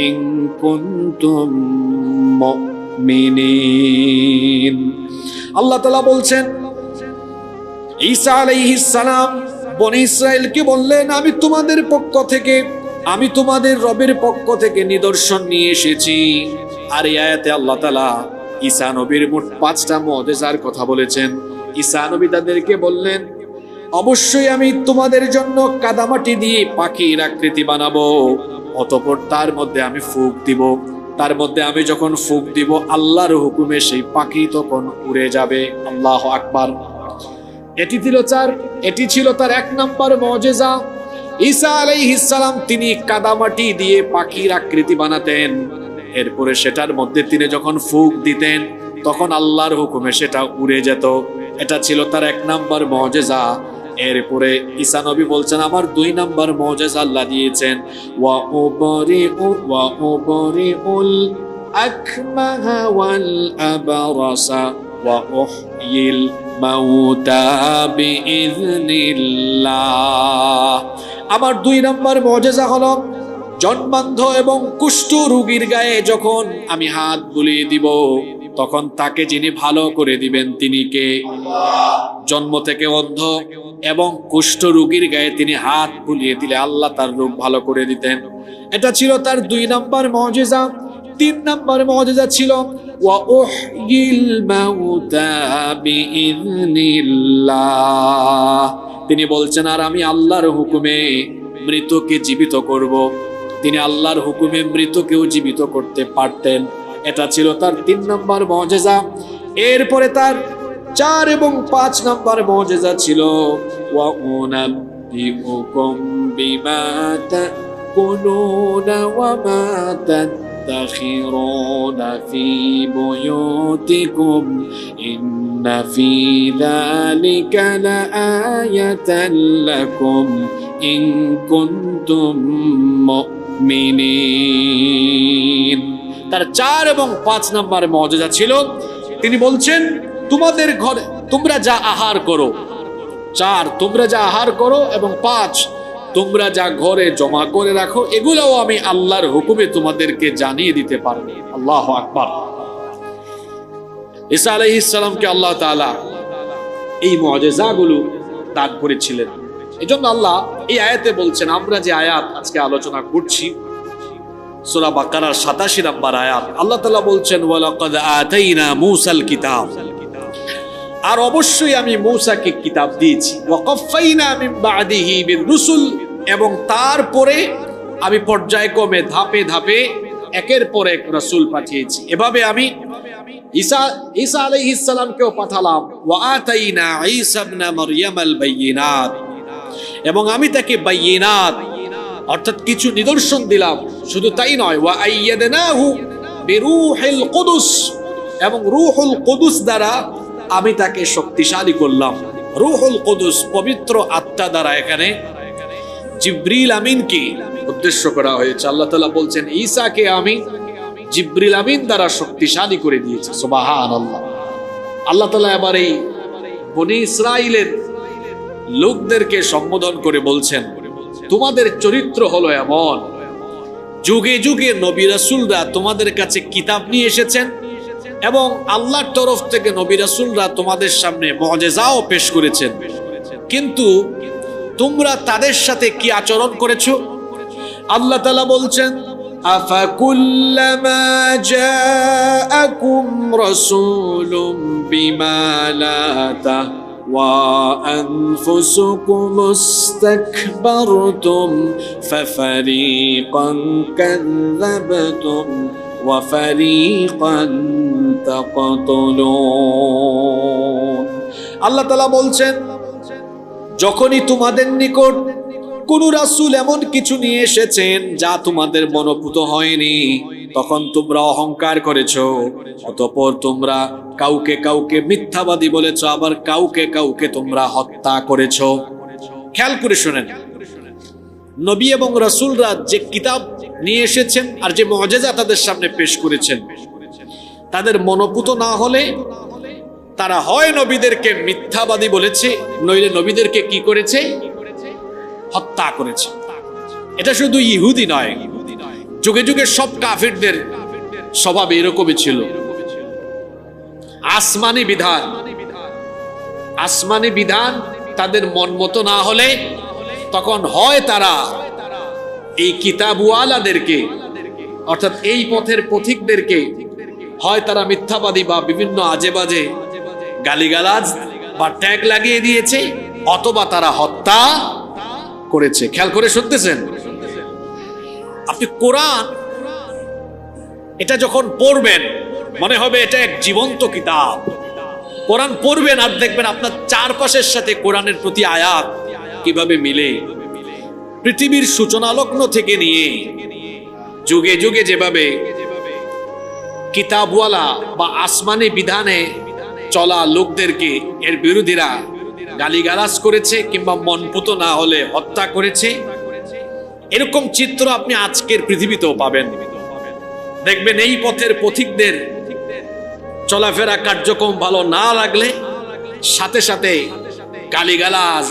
In কুনতুম মুমিনিন। আল্লাহ তাআলা বলছেন ঈসা আলাইহিস সালাম বনী ইসরাইলকে বললেন, আমি তোমাদের পক্ষ থেকে, আমি তোমাদের রবের পক্ষ থেকে নিদর্শন নিয়ে এসেছি। আর এই আয়াতে আল্লাহ তাআলা ঈসা নবীর মোট 5টা মুজিজার কথা বলেছেন। ঈসা নবী তাদেরকে বললেন, অবশ্যই আমি তোমাদের জন্য কাদামাটি দিয়ে পাখির আকৃতি বানাবো, অতঃপর তার মধ্যে আমি ফুঁক দিব। তার মধ্যে আমি যখন ফুঁক দিব, আল্লাহর হুকুমে সেই পাখি তখন উড়ে যাবে। আল্লাহু আকবার। এটি ছিল তার 1 নম্বর মুজিজা। ঈসা আলাইহিস সালাম তিনি কাদামাটি দিয়ে পাখির আকৃতি বানাতেন, এরপরে সেটার মধ্যে তিনি যখন ফুঁক দিতেন তখন আল্লাহর হুকুমে সেটা উড়ে যেত। এটা ছিল তার 1 নম্বর মুজিজা। এরপরে ঈসা নবী বলছেন, আমার 2 নম্বর মুজিজা আল্লাহ দিয়েছেন, ওয়া উবরিউল আকমাহা ওয়াল আবরাসা ওয়া উহয়িল মাউতা বিইذনিল্লাহ। আমার 2 নম্বর মুজিজা হলো, জন্মান্ধ এবং কুষ্ঠ রোগীর গায়ে যখন আমি হাত বুলিয়ে দিব, তখন তাকে যিনি ভালো করে দিবেন তিনি কে? জন্ম থেকে অন্ধ এবং কুষ্ঠ রোগীর গায়ে তিনি হাত বুলিয়ে দিলে আল্লাহ তার রোগ ভালো করে দিতেন। এটা ছিল তার 2 নম্বর মুজিজা। 3 নম্বর মুজিজা ছিল, ওয়া উহয়িল মাউতা বিইذনিল্লাহ। তিনি বলছেন, আর আমি আল্লাহর হুকুমে মৃতকে জীবিত করব। তিনি আল্লাহর হুকুমে মৃতকেও জীবিত করতে পারতেন। এটা ছিল তার 3 নম্বর মুজিজা। এরপরে তার 4 এবং 5 নম্বর মুজিজা ছিল, ওয়া উনাব্বিউকুম বিমা তাকুলুনা ওয়া মা তাদাখিরুনা ফি বুয়ুতিকুম ইন্না ফি যালিকা লাআয়াতান লাকুম ইন কুনতুম মুমিনিন। তার 4 এবং 5 নম্বর মুজিজা ছিল, তিনি বলছেন, তোমাদের ঘরে তোমরা যা আহার করো, 4 তোমরা যা আহার করো, এবং 5 তোমরা যা ঘরে জমা করে রাখো, এগুলোও আমি আল্লাহর হুকুমে তোমাদেরকে জানিয়ে দিতে পারব। আল্লাহু আকবার। ঈসা আলাইহিস সালামকে আল্লাহ তাআলা এই মুজিজাগুলো দান করেছিলেন। এজন্য আল্লাহ এই আয়াতে বলছেন, আমরা যে আয়াত আজকে আলোচনা করছি সূরা বাকারার 87 নম্বর আয়াত, আল্লাহ তাআলা বলছেন, ওয়ালাকাদ আতাইনা মূসাল কিতাব, আর অবশ্যই আমি মূসাকে কিতাব দিয়েছি, ওয়া কাফাইনা মিন বাদিহি বির-রুসুল, এবং তারপরে আমি পর্যায়ক্রমে ধাপে ধাপে একের পর এক রাসূল পাঠিয়েছি। এভাবে আমি ঈসা আলাইহিস সালামকেও পাঠালাম, ওয়া আতাইনা ঈসা ইবনে মারইয়ামাল বাইয়িনাত, এবং আমি তাকে বাইয়িনাত অর্থাৎ কিছু নিদর্শন দিলাম। শুধু তাই নয়, ওয়া আইয়াদনাহু বিরূহিল কুদুস, এবং রূহুল কুদুস দ্বারা আমি তাকে শক্তিশালী করলাম। রূহুল কুদুস পবিত্র আত্মা দ্বারা এখানে জিবরিল আমিনকে উদ্দেশ্য করা হয়েছে। আল্লাহ তাআলা বলছেন, ঈসাকে আমি জিবরিল আমিন দ্বারা শক্তিশালী করে দিয়েছি। সুবহানাল্লাহ। আল্লাহ তাআলা এবার এই বনী ইসরাইলের লোকদেরকে সম্বোধন করে বলছেন, তোমাদের চরিত্র হলো এমন, যুগে যুগে নবী রাসূলরা তোমাদের কাছে কিতাব নিয়ে এসেছেন, এবং আল্লাহর তরফ থেকে নবী রাসূলরা তোমাদের সামনে মুজিজাও পেশ করেছেন, কিন্তু তোমরা তাদের সাথে কি আচরণ করেছো? আল্লাহ তাআলা বলছেন, আফাকুল্লামা জাআকুম রাসূলুম বিমা লা وأنفسكم استكبرتم ففريقا كذبتم وفريقا تقتلون। আল্লাহ তাআলা বলছেন, যখনই তোমাদের নিকট কোন রাসূল এমন কিছু নিয়ে এসেছেন যা তোমাদের মনোপুত হয়নি, তখন তোমরা অহংকার করেছো, অতঃপর তোমরা কাউকে কাউকে মিথ্যাবাদী বলেছো, আবার কাউকে কাউকে তোমরা হত্যা করেছো। খেয়াল করে শুনেন, নবী এবং রাসূলরা যে কিতাব নিয়ে এসেছেন আর যে মুজিজা তাদের সামনে পেশ করেছেন, তাদের মনোপুত না হলে তারা হয় নবীদেরকে মিথ্যাবাদী বলেছে, নইলে নবীদেরকে কি করেছে? হত্যা করেছে। এটা শুধু ইহুদি নয়, যুগে যুগে সব কাফিরদের স্বভাব এরকমই ছিল। আসমানি বিধান তাদের মন মতো না হলে তখন হয় তারা এই কিতাবওয়ালাদেরকে অর্থাৎ এই পথের পথিকদেরকে হয় তারা মিথ্যাবাদী বা বিভিন্ন আজে বাজে গালিগালাজ বা ট্যাগ লাগিয়ে দিয়েছে, অথবা তারা হত্যা করেছে। খেয়াল করে শুনতেছেন? আপনি কোরআন এটা যখন পড়বেন মনে হবে এটা এক জীবন্ত কিতাব। কোরআন পড়বেন আর দেখবেন আপনার চারপাশের সাথে কোরআনের প্রতি আয়াত কিভাবে মিলে। পৃথিবীর সূচনা লগ্ন থেকে নিয়ে যুগে যুগে যেভাবে কিতাবওয়ালা বা আসমানি বিধানে চলা লোকদেরকে এর বিরোধীরা গালিগালাজ করেছে কিংবা মনপুত না হলে হত্যা করেছে, এরকম চিত্র আপনি আজকের পৃথিবীতেও পাবেন। দেখবেন এই পথের পথিকদের চলাফেরা কার্যক্রম ভালো না লাগলে সাথে সাথে গালিগালাজ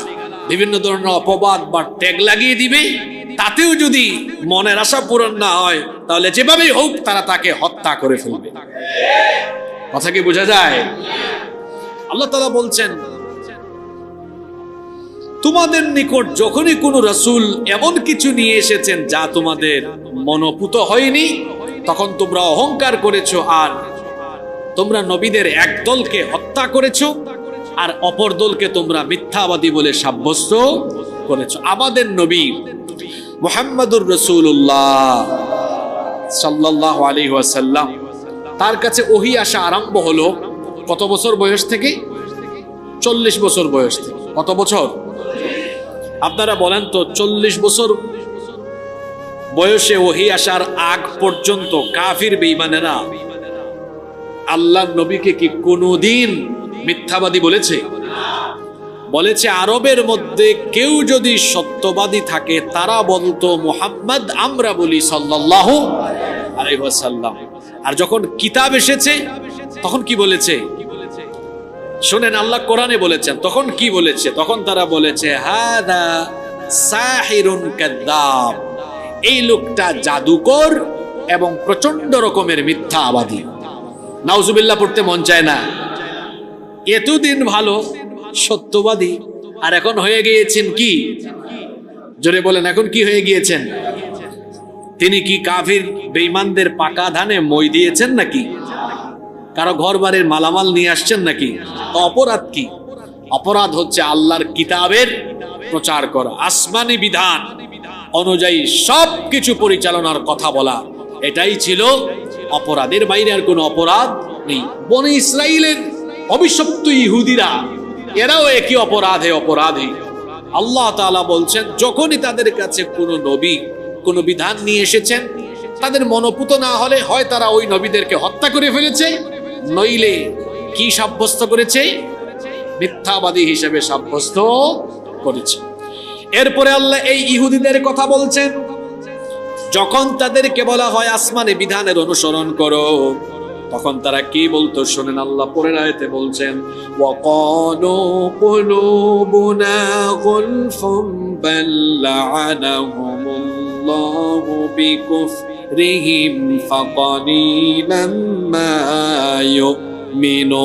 বিভিন্ন ধরনের অপবাদ বা ট্যাগ লাগিয়ে দিবে। তাতেও যদি মনের আশা পূরণ না হয় তাহলে যেভাবেই হোক তারা তাকে হত্যা করে ফেলবে। কথা কি বোঝা যায়? আল্লাহ তাআলা বলছেন, তোমাদের নিকট যখনই কোনো রাসূল এমন কিছু নিয়ে এসেছেন যা তোমাদের মনোপুত হয়নি, তখন তোমরা অহংকার করেছো আর তোমরা নবীদের এক দলকে হত্যা করেছো আর অপর দলকে তোমরা মিথ্যাবাদী বলে সাব্যস্ত করেছো। আমাদের নবী মুহাম্মদুর রাসূলুল্লাহ সাল্লাল্লাহু আলাইহি ওয়াসাল্লাম, তার কাছে ওহী আসা আরম্ভ হলো কত বছর বয়স থেকে? 40 বছর বয়স থেকে। কত বছর? আপনারা বলেন তো, 40 বছর বয়সে ওহী আসার আগ পর্যন্ত কাফির বেঈমানেরা আল্লাহর নবীকে কি কোনোদিন মিথ্যাবাদী বলেছে? বলেছে আরবের মধ্যে কেউ যদি সত্যবাদী থাকে তারা বলতো মুহাম্মদ, আমরা বলি সাল্লাল্লাহু আলাইহি ওয়াসাল্লাম। আর যখন কিতাব এসেছে তখন কি বলেছে? শুনেন, আল্লাহ কোরআনে বলেছেন তখন কি বলেছে? তখন তারা বলেছে হাদা সাহিরুন কাযযাব, এই লোকটা জাদুকর এবং প্রচন্ড রকমের মিথ্যাবাদী। নাউজুবিল্লাহ পড়তে মন চায় না? এতদিন ভালো সত্যবাদী আর এখন হয়ে গিয়েছেন কি? জোরে বলেন, এখন কি হয়ে গিয়েছেন? তিনি কি কাফির বেঈমানদের পাকা ধানে মই দিয়েছেন নাকি? কারো ঘর বাড়ির মালামাল নিয়ে আসছেন নাকি? অপরাধ কি? অপরাধ হচ্ছে আল্লাহর কিতাবের প্রচার করা, আসমানি বিধান অনুযায়ী সবকিছু পরিচালনার কথা বলা, এটাই ছিল অপরাধের বাইরে আর কোনো অপরাধ নেই। বনি ইসরাইলের অভিশপ্ত ইহুদিরা এরাও একই অপরাধে অপরাধী। আল্লাহ তাআলা বলছেন যখনই তাদের কাছে কোনো নবী কোনো বিধান নিয়ে এসেছেন তাদের মনোপুত না হলে হয় তারা ওই নবীদেরকে হত্যা করে ফেলেছে, নইলে কি সাব্যস্ত করেছে? মিথ্যাবাদী হিসেবে সাব্যস্ত করেছে। এরপরে আল্লাহ এই ইহুদিদের কথা বলছেন, যখন তাদেরকে বলা হয় আসমানি বিধানের অনুসরণ করো তখন তারা কি বলতো শুনেন। আল্লাহ পরের আয়াতে বলছেন ওয়াকালু কুলুবুনা গুলফুম বাল লা'আনাহুমুল্লাহু বিকুফরিহিম ফাকালিলাম মা ইউমিনুন।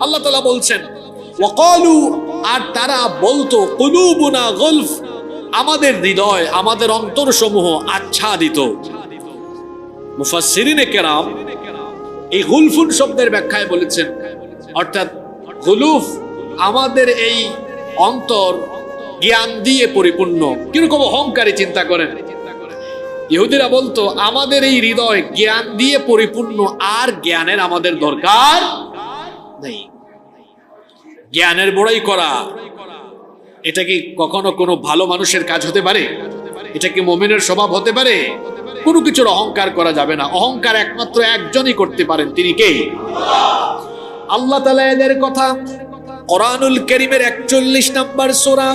আল্লাহ তাআলা বলছেন ওয়াকালু, আর তারা বলতো কুলুবুনা গুলফ, আমাদের হৃদয় আমাদের অন্তরসমূহ আচ্ছাদিত। মুফাসসিরিনে কেরাম এই গুলফুন শব্দের ব্যাখ্যায় বলেছেন, অর্থাৎ গুলুফ আমাদের এই অন্তর জ্ঞান দিয়ে পরিপূর্ণ। কিরকম অহংকারী চিন্তা করেন। ইহুদিরা বলতো আমাদের এই হৃদয় জ্ঞান দিয়ে পরিপূর্ণ, আর জ্ঞানের আমাদের দরকার নেই। জ্ঞানের বড়াই করা এটা কি কখনো কোনো ভালো মানুষের কাজ হতে পারে? এটা কি মুমিনের স্বভাব হতে পারে? কোনো কিছুর অহংকার করা যাবে না। অহংকার একমাত্র একজনই করতে পারেন, তিনি কে? আল্লাহ তাআলা এদের কথা কোরআনুল কারীমের 41 নম্বর সূরা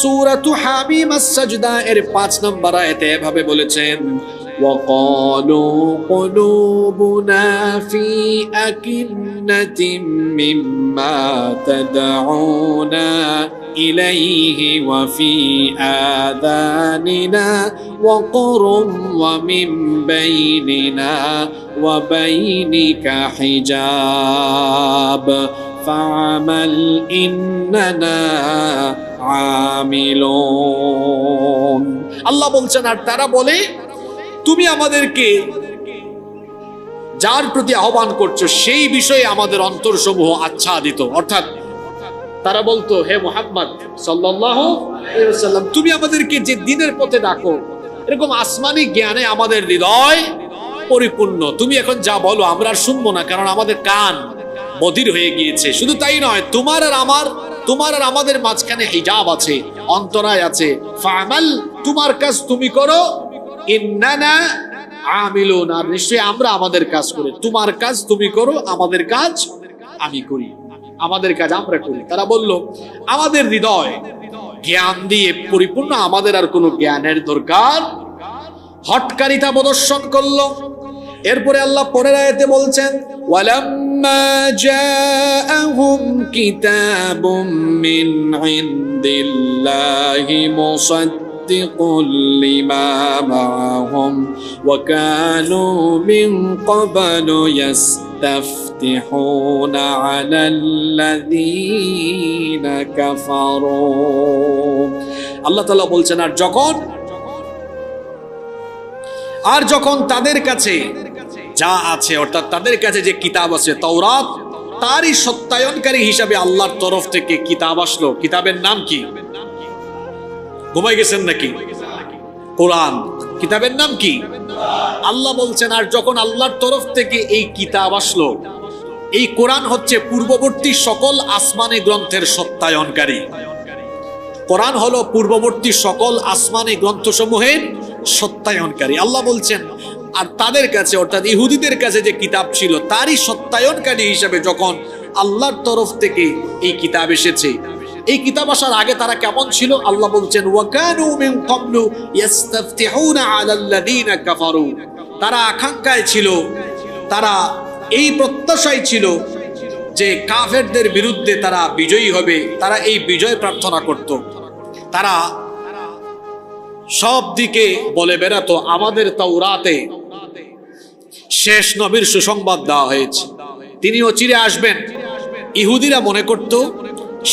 সূরাতু হামিম আস-সাজদা এর 5 নম্বর আয়াতে এভাবে বলেছেন ওয়াকালু কুলুবুনা ফি আকিন্নাতিম মিম্মা তাদউনা إليه وفي آذاننا وقر ومن بيننا وبينك حجاب فاعمل إننا عاملون আল্লাহ বলছেন আর তারা বলে তুমি আমাদেরকে যার প্রতি আহ্বান করছো সেই বিষয়ে আমাদের অন্তরসমূহ আচ্ছাদিত। অর্থাৎ তারা বলতো, হে মুহাম্মদ সাল্লাল্লাহু আলাইহি ওয়াসাল্লাম, তুমি আমাদেরকে যে দ্বীনের পথে ডাকো এরকম আসমানি জ্ঞানে আমাদের হৃদয় পরিপূর্ণ। তুমি এখন যা বলো আমরা আর শুনবো না, কারণ আমাদের কান বধির হয়ে গিয়েছে। শুধু তাই নয়, তোমার আর আমাদের মাঝখানে হিজাব আছে, অন্তরায় আছে। ফামাল, তোমার কাজ তুমি করো, ইন্নানা আমিলুন, আর নিশ্চয়ই আমরা আমাদের কাজ করি। তোমার কাজ তুমি করো, আমাদের কাজ আমি করি, আমাদের কাজ আমরা করি। তারা বলল আমাদের হৃদয় জ্ঞান দিয়ে পরিপূর্ণ, আমাদের আর কোনো জ্ঞানের দরকার। হটকারিতা প্রদর্শন করলো। এরপরে আল্লাহ পরের আয়াতে বলছেন, ওয়ালাম্মা জাআহুম কিতাবুম মিন ইনদিল্লাহি মুসাদ্দিকুল লিমা মাআহুম ওয়া কানু মিন ক্বাবলু ইস্তাফতিহুনা আলাল্লাযীনা কাফারু। আল্লাহ তাআলা বলছেন, আর যখন তাদের কাছে যা আছে, অর্থাৎ তাদের কাছে যে কিতাব আছে তাওরাত, তারই সত্যায়নকারী হিসাবে আল্লাহর তরফ থেকে কিতাব আসলো। কিতাবের নাম কি? ঘুমাই গেছেন নাকি? কোরআন। কিতাবের নাম কি? আল্লাহ বলছেন, আর যখন আল্লাহর তরফ থেকে এই কিতাব আসলো, এই কোরআন হচ্ছে পূর্ববর্তী সকল আসমানি গ্রন্থের সত্যায়নকারী। কোরআন হলো পূর্ববর্তী সকল আসমানি গ্রন্থসমূহের সত্যায়নকারী। আল্লাহ বলছেন, আর তাদের কাছে অর্থাৎ ইহুদিদের কাছে যে কিতাব ছিল তারই সত্যায়নকারী হিসেবে যখন আল্লাহর তরফ থেকে এই কিতাব এসেছে, এই কিতাব আসার আগে তারা কেমন ছিল? আল্লাহ বলছেন, ওয়া কানু মিন ক্বাবলু ইস্তাফতিহুনা আলাল্লাযীনা কাফারু। তারা আকাঙ্ক্ষায় ছিল, তারা এই প্রত্যাশায় ছিল যে কাফেরদের বিরুদ্ধে তারা বিজয়ী হবে। তারা এই বিজয় প্রার্থনা করত। তারা সব দিকে বলে বেড়াতো, আমাদের তাওরাতে শেষ নবীর সুসংবাদ দেওয়া হয়েছে, তিনি অচিরে আসবেন। ইহুদিরা মনে করত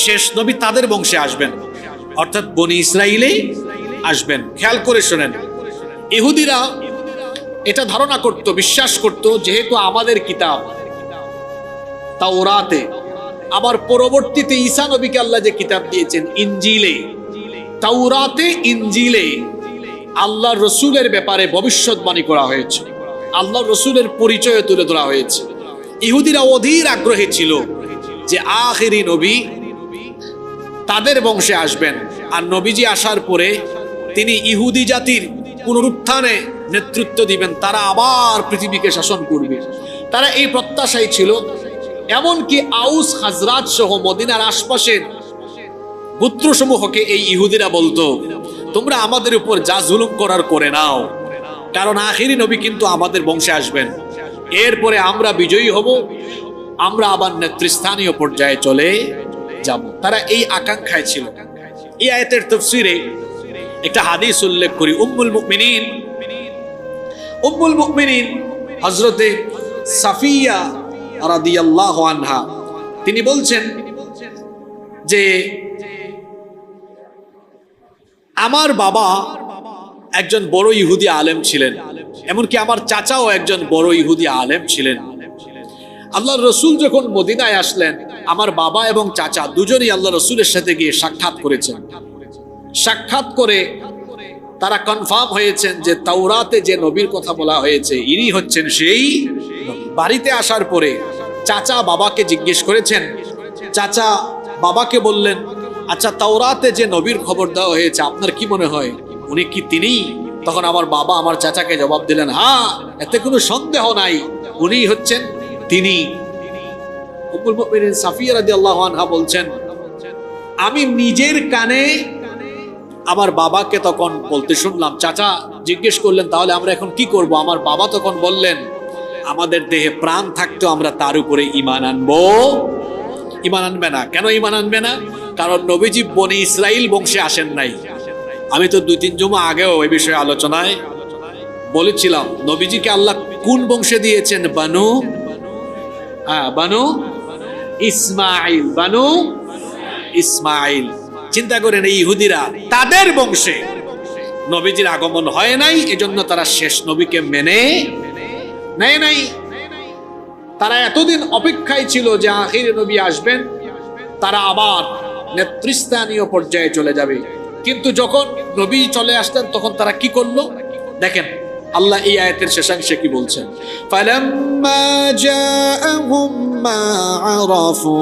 শেষ নবী তাদের বংশে আসবেন, অর্থাৎ বনি ইসরাইলে আসবেন। খেয়াল করে শোনেন, ইহুদিরা এটা ধারণা করত, বিশ্বাস করত, যেহেতু আমাদের কিতাব তাওরাতে, আবার পরবর্তীতে ঈসা নবীকে আল্লাহ যে কিতাব দিয়েছেন ইনজিলে, তাওরাতে ইনজিলে আল্লাহর রসুলের ব্যাপারে ভবিষ্যৎবাণী করা হয়েছে, আল্লাহর রসুলের পরিচয় তুলে ধরা হয়েছে। ইহুদিরা অধীর আগ্রহী ছিল যে আখিরি নবী তাদের বংশে আসবেন, আর নবীজি আসার পরে তিনি ইহুদি জাতির পুনরুত্থানে নেতৃত্ব দিবেন, তারা আবার পৃথিবীকে শাসন করবে। তারা এই প্রত্যাশাই ছিল। এমনকি আউস হাজরাত সহ মদিনার আশপাশের গোত্রসমূহকে এই ইহুদিরা বলতো, তোমরা আমাদের উপর যা জুলুম করার করে নাও, কারণ আখিরি নবী কিন্তু আমাদের বংশে আসবেন, এরপরে আমরা বিজয়ী হব, আমরা আবার নেতৃস্থানীয় পর্যায়ে চলে যাব। তারা এই আকাঙ্ক্ষায় ছিল। এই আয়াতের তাফসীরে একটা হাদিস উল্লেখ করি। উম্মুল মুমিনিন হযরতে সাফিয়া রাদিয়াল্লাহু আনহা, তিনি বলছেন যে আমার বাবা একজন বড় ইহুদি আলেম ছিলেন, এমনকি আমার চাচাও একজন বড় ইহুদি আলেম ছিলেন। আল্লাহর রসুল যখন মদিনায় আসলেন, আমার বাবা এবং চাচা দুজনেই আল্লাহ রসুলের সাথে গিয়ে সাক্ষাৎ করেছেন। সাক্ষাৎ করে তারা কনফার্ম হয়েছেন যে তাওরাতে যে নবীর কথা বলা হয়েছে ইনি হচ্ছেন সেই নবী। বাড়িতে আসার পরে চাচা বাবাকে জিজ্ঞেস করেছেন, চাচা বাবাকে বললেন, আচ্ছা তাওরাতে যে নবীর খবর দেওয়া হয়েছে আপনার কি মনে হয় উনি কি তিনি? তখন আমার বাবা আমার চাচাকে জবাব দিলেন, হ্যাঁ, এতে কোনো সন্দেহ নাই, উনি হচ্ছেন তিনি। উম্মুল মুমিনিন সাফিয়া রাদিয়াল্লাহু আনহা বলছেন, আমি নিজের কানে আমার বাবাকে তখন বলতে শুনলাম। চাচা জিজ্ঞেস করলেন, তাহলে আমরা এখন কি করব? আমার বাবা তখন বললেন, আমাদের দেহে প্রাণ থাকতো আমরা তার উপরে ঈমান আনবো। ঈমান আনবে না কেন? ঈমান আনবে না কারণ নবীজি বনি ইসরাইল বংশে আসেন নাই। আমি তো 2-3 জুমা আগেও এই বিষয়ে আলোচনায় বলেছিলাম, নবীজিকে আল্লাহ কোন বংশে দিয়েছেন? বানু ইসমাইল। বানু ইসমাইল। চিন্তা করেন, এই ইহুদিরা তাদের বংশে নবীজির আগমন হয় নাই, এজন্য তারা শেষ নবীকে মেনে নেয় নাই। তারা এতদিন অপেক্ষায় ছিল যে আখিরি নবী আসবেন, তারা আবার নেতৃস্থানীয় পর্যায়ে চলে যাবে। কিন্তু যখন নবী চলে আসতেন তখন তারা কি করলো দেখেন, আল্লাহ এই আয়াতের শেষাংশে কি বলছেন? ফালাম্মা জাআহুম মা আরাফু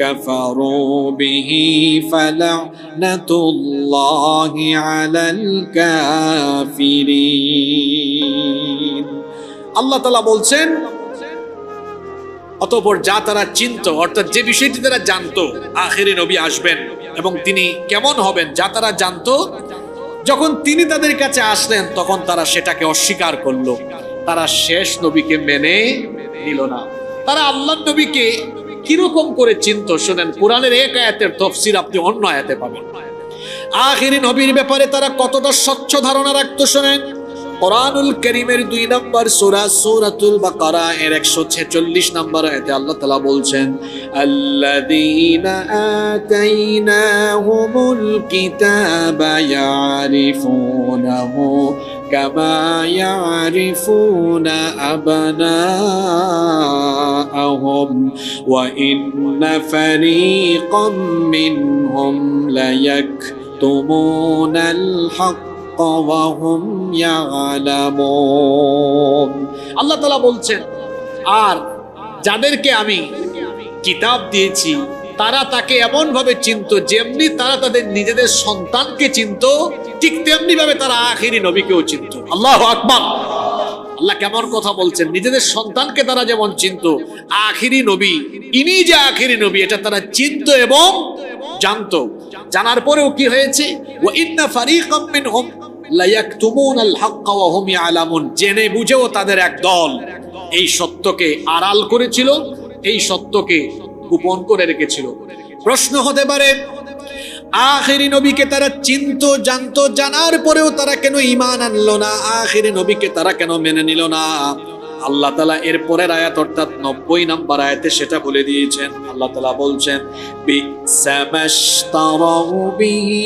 কাফারু বিহি ফালানাতুল্লাহি আলাল কাফিরিন। আল্লাহ তাআলা বলছেন, অতঃপর যা তারা চিনত, অর্থাৎ যে বিষয়টি তারা জানতো আখিরি নবী আসবেন এবং তিনি কেমন হবেন, যা তারা জানতো, যখন তিনি তাদের কাছে আসলেন তখন তারা সেটাকে অস্বীকার করলো। তারা শেষ নবীকে মেনে নিল না। তারা আল্লাহর নবীকে কিরকম করে চিনত শুনেন, কোরআনের এক আয়াতের তাফসীর আপনি অন্য আয়াতে পাবেন। আখিরি নবীর ব্যাপারে তারা কতটা স্বচ্ছ ধারণা রাখতো শুনেন। কোরআনুল কারীমের 2 নম্বর সূরা সূরাতুল বাকারা এর 146 নম্বর আয়াতে আল্লাহ তাআলা বলছেন, আল্লাযীনা আতাইনাহুমুল কিতাবা ইয়ারিফুনাহু কামা ইয়ারিফুনা আবনাআহুম ওয়া ইন্না ফারীকাম মিনহুম লায়াকতুমুনাল হক আল্লাহ তাআলা বলছেন, আর যাদেরকে আমি কিতাব দিয়েছি তারা তাকে এমন ভাবে চিনত, যেমনি তারা তাদের নিজেদের সন্তানকে চিনত, ঠিক তেমনি ভাবে তারা আখিরি নবীকেও চিনত। আল্লাহু আকবার। আল্লাহ কেমন কথা বলছেন, নিজেদের সন্তানকে তারা যেমন চিনত, আখিরি নবী ইনি যে আখিরি নবী এটা তারা চিনত এবং জানতো। জানার পরেও কি হয়েছে? ওয়া ইন্না ফারীকাম মিনহুম লায়াকতুমুনাল হাক্কা ওয়া হুম ইয়ালামুন। জেনে বুঝেও তাদের এক দল এই সত্যকে আড়াল করেছিল, এই সত্যকে গোপন করে রেখেছিল। প্রশ্ন হতে পারে, আখিরি নবীকে তারা চিনতো, জানতো, জানার পরেও তারা কেন ঈমান আনলো না? আখিরি নবীকে তারা কেন মেনে নিল না? আল্লাহ তাআলা এর পরের আয়াত অর্থাৎ 90 নম্বর আয়াতে সেটা বলে দিয়েছেন। আল্লাহ তাআলা বলছেন, বিসামাশতারাউ বিহি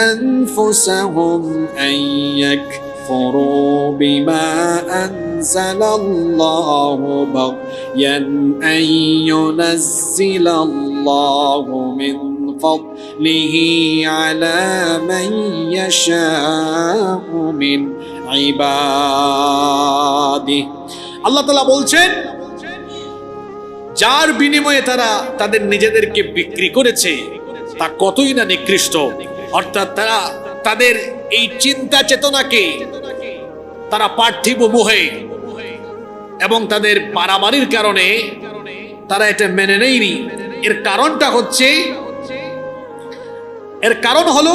আনফুসাহুম আইয়াকফুরু বিমা আনজালাল্লাহু বাগয়ান আইয়ুনাজ্জিলাল্লাহু মিন ফাদলিহি আলা মান ইয়াশাউ মিন ইবাদিহি। আল্লাহ তাআলা বলছেন, যার বিনিময়ে তারা তাদের নিজেদেরকে বিক্রি করেছে তা কতই না নিকৃষ্ট। অর্থাৎ তারা তাদের এই চিন্তা চেতনাকে তারা পার্থিব মোহে এবং তাদের বাড়াবাড়ির কারণে তারা এটা মেনে নেয়নি। এর কারণটা হচ্ছে, এর কারণ হলো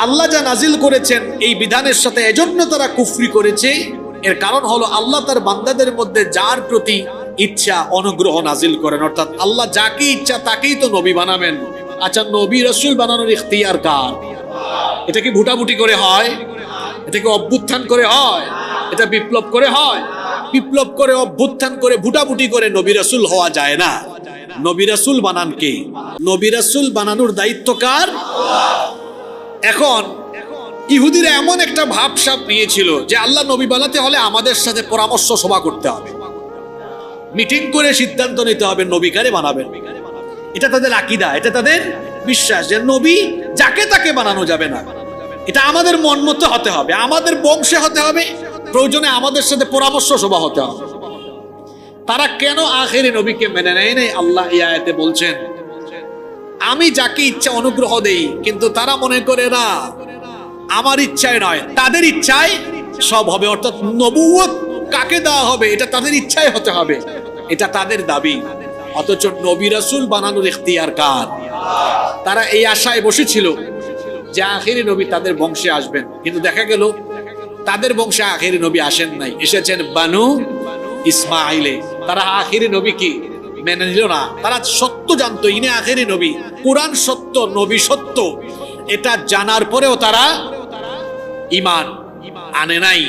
আল্লাহ যা নাজিল করেছেন এই বিধানের সাথে এজন্য তারা কুফরি করেছে। এর কারণ হলো আল্লাহ তার বান্দাদের মধ্যে যার প্রতি ইচ্ছা অনুগ্রহ নাজিল করেন, অর্থাৎ আল্লাহ যাকে ইচ্ছা তাকেই তো নবী বানাবেন। আচ্ছা, নবী রাসূল বানানোর ইখতিয়ার কার? এটা কি ভুটাভুটি করে হয়? এটা কি অভ্যুত্থান করে হয়? এটা বিপ্লব করে হয়? বিপ্লব করে, অভ্যুত্থান করে, ভুটাভুটি করে নবী রাসূল হওয়া যায় না। নবী রাসূল বানান কে? নবী রাসূল বানানোর দায়িত্ব কার? এখন ইহুদিরা এমন একটা ভাবসাব নিয়েছিল যে আল্লাহ নবী বানাতে হলে আমাদের সাথে পরামর্শ সভা করতে হবে, মিটিং করে সিদ্ধান্ত নিতে হবে নবী কারে বানাবেন। এটা তাদের আকীদা, এটা তাদের বিশ্বাস যে নবী যাকে তাকে বানানো যাবে না, এটা আমাদের মন মতো হতে হবে, আমাদের বংশে হতে হবে, প্রয়োজনে আমাদের সাথে পরামর্শ সভা হতে হবে। তারা কেন আখিরি নবীকে মেনে নেয় নাই? আল্লাহ এই আয়াতে বলছেন, আমি যাকে ইচ্ছা অনুগ্রহ দেই, কিন্তু তারা মনে করে না আমার ইচ্ছায় নয় তাদের ইচ্ছায় সব হবে। অর্থাৎ নবুয়ত কাকে দেওয়া হবে এটা তাদের ইচ্ছায় হতে হবে, এটা তাদের দাবি। অথচ নবী রাসূল বানানোর ইখতিয়ার কার? তারা এই আশায় বসেছিল যে আখিরি নবী তাদের বংশে আসবেন, কিন্তু দেখা গেল তাদের বংশে আখিরি নবী আসেন নাই, এসেছেন বানু ইসমাইলে। তারা আখিরি নবী কি মেনে নিল না। তারা সত্য জানতো, ইনি আখেরি নবী, কোরআন সত্য, নবী সত্য, এটা জানার পরেও তারা ঈমান আনে নাই।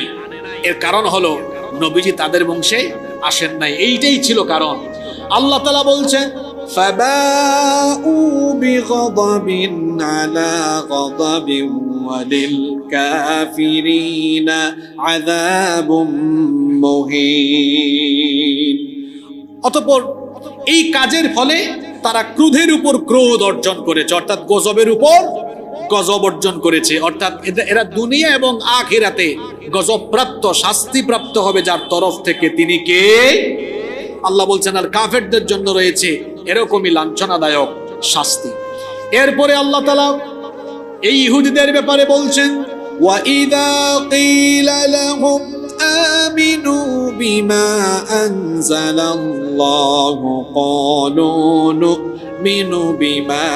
এর কারণ হলো নবীজি তাদের বংশে আসেন নাই, এইটাই ছিল কারণ। আল্লাহ তাআলা বলছেন فَبَاءُوا بِغَضَبٍ عَلَى غَضَبٍ وَلِلْكَافِرِينَ عَذَابٌ مُهِينٌ। অতঃপর এই কাজের ফলে তারা ক্রোধের উপর ক্রোধ অর্জন করেছে, অর্থাৎ গজবের উপর গজব অর্জন করেছে। অর্থাৎ এরা দুনিয়া এবং আখিরাতে গজবপ্রাপ্ত, শাস্তিপ্রাপ্ত হবে যার তরফ থেকে, তিনি কে? আল্লাহ বলছেন আর কাফেরদের জন্য রয়েছে এরকমই লাঞ্ছনাদায়ক শাস্তি। এরপরে আল্লাহ তাআলা এই ইহুদিদের ব্যাপারে বলছেন ওয়াইদা কিলা লাহুম আমিনু বিমা আনজালাল্লাহু ক্বালু নুমিনু বিমা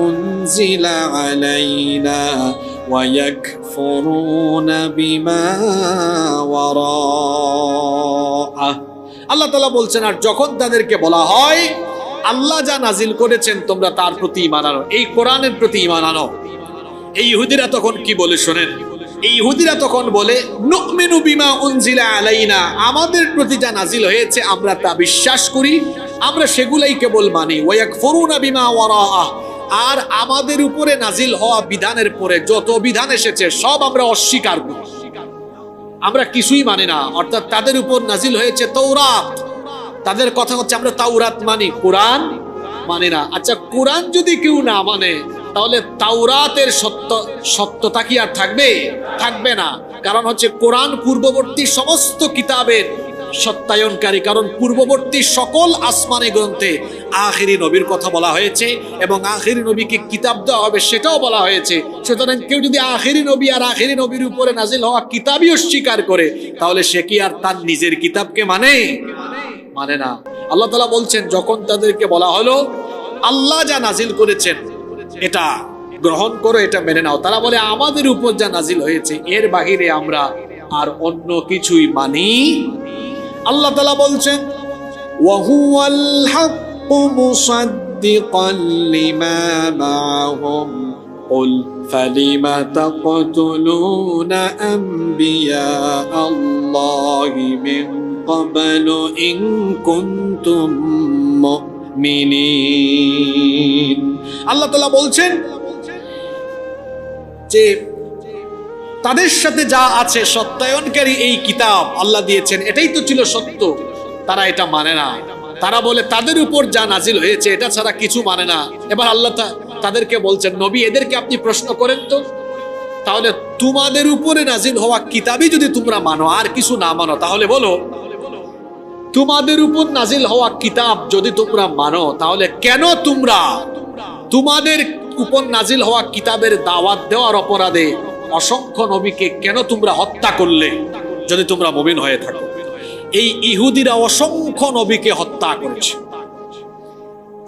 উনজিলা আলাইনা ওয়া ইয়াকফুরুনা বিমা ওয়ারাআহ। আল্লাহ তাআলা বলছেন আর যখন তাদেরকে বলা হয় আল্লাহ যা নাজিল করেছেন তোমরা তার প্রতি ঈমান আনো, এই কোরআনের প্রতি ঈমান আনো, এই ইহুদিরা তখন কি বলে শোনেন। এই ইহুদিরা তখন বলে নুমিনু বিমা উনজিলা আলাইনা, আমাদের প্রতি যা নাজিল হয়েছে আমরা তা বিশ্বাস করি, আমরা সেগুলাই কেবল মানি। ওয়া ইয়াকফুরুনা বিমা ওয়ারাআহ, আর আমাদের উপরে নাজিল হওয়া বিধানের পরে যত বিধান এসেছে সব আমরা অস্বীকার করি, আমরা কিছুই মানি না। অর্থাৎ তাদের উপর নাজিল হয়েছে তৌরাত, তাদের কথা হচ্ছে আমরা তাওরাত মানি, কোরআন মানে না। আচ্ছা, কোরআন যদি কেউ না মানে তাহলে তাওরাতের সত্যতা কি আর থাকবে? থাকবে না। কারণ হচ্ছে কোরআন পূর্ববর্তী সমস্ত কিতাবের সত্যায়নকারী, কারণ পূর্ববর্তী সকল আসমানি গ্রন্থে আখেরি নবীর কথা বলা হয়েছে এবং আখেরি নবীকে কিতাব দেওয়া হবে সেটাও বলা হয়েছে। সুতরাং কেউ যদি আখেরি নবী আর আখেরি নবীর উপরে নাজিল হওয়া কিতাবই অস্বীকার করে তাহলে সে কি আর তার নিজের কিতাবকে মানে? মানে না। আল্লাহ তাআলা বলছেন যখন তাদেরকে বলা হলো আল্লাহ যা নাজিল করেছেন এটা গ্রহণ করো, এটা মেনে নাও, তারা বলে আমাদের উপর যা নাজিল হয়েছে এর বাহিরে আমরা আর অন্য কিছুই মানি। আল্লাহ তাআলা বলছেন ওয়া হুয়াল হাক্কু মুসাদ্দিকান লিমা মাআহুম কুল ফালিমা তাকতুলুনা আমবিয়া আল্লাহি মিন ক্বাবলু ইন কুনতুম মুমিনিন। আল্লাহ তাআলা বলছেন যে তাদের সাথে যা আছে সত্যায়নকারী এই কিতাব আল্লাহ দিয়েছেন এটাই তো ছিল সত্য, তারা এটা মানে না। তারা বলে তাদের উপর যা নাজিল হয়েছে এটা ছাড়া কিছু মানে না। এবার আল্লাহ তাদেরকে বলছেন নবী এদেরকে আপনি প্রশ্ন করেন তো, তাহলে তোমাদের উপরে নাজিল হওয়া কিতাবই যদি তোমরা মানো আর কিছু না মানো তাহলে বলো তোমাদের উপর নাজিল হওয়া কিতাব যদি তোমরা মানো তাহলে কেন তোমরা তোমাদের উপর নাজিল হওয়া কিতাবের দাওয়াত দেওয়ার অপরাধে অসংখ্য নবীকে কেন তোমরা হত্যা করলে যদি তোমরা মুমিন হয়ে থাকো? এই ইহুদিরা অসংখ্য নবীকে হত্যা করেছে।